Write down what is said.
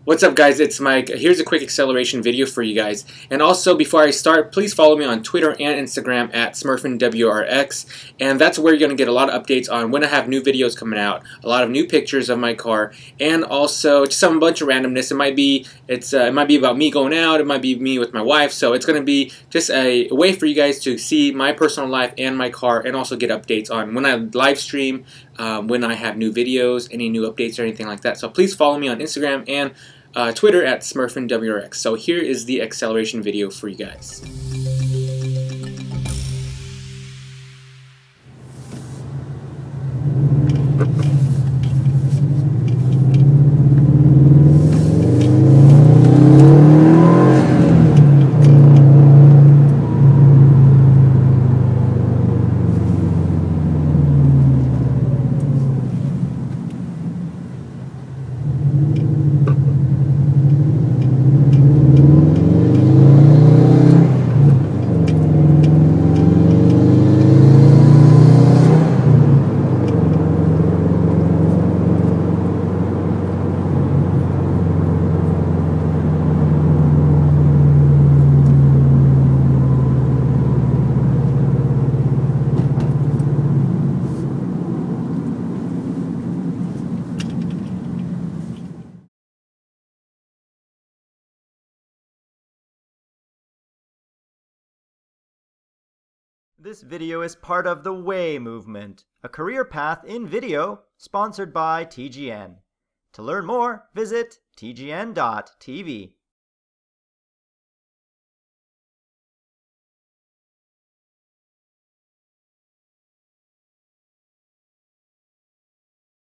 What's up, guys? It's Mike. Here's a quick acceleration video for you guys. And also, before I start, please follow me on Twitter and Instagram at Smurfinwrx. And that's where you're going to get a lot of updates on when I have new videos coming out, a lot of new pictures of my car, and also just a bunch of randomness. It might be about me going out, it might be me with my wife. So it's going to be just a way for you guys to see my personal life and my car, and also get updates on when I live stream, when I have new videos, any new updates or anything like that. So please follow me on Instagram and Twitter at Smurfinwrx. So here is the acceleration video for you guys. This video is part of the WAY movement, a career path in video sponsored by TGN. To learn more, visit tgn.tv.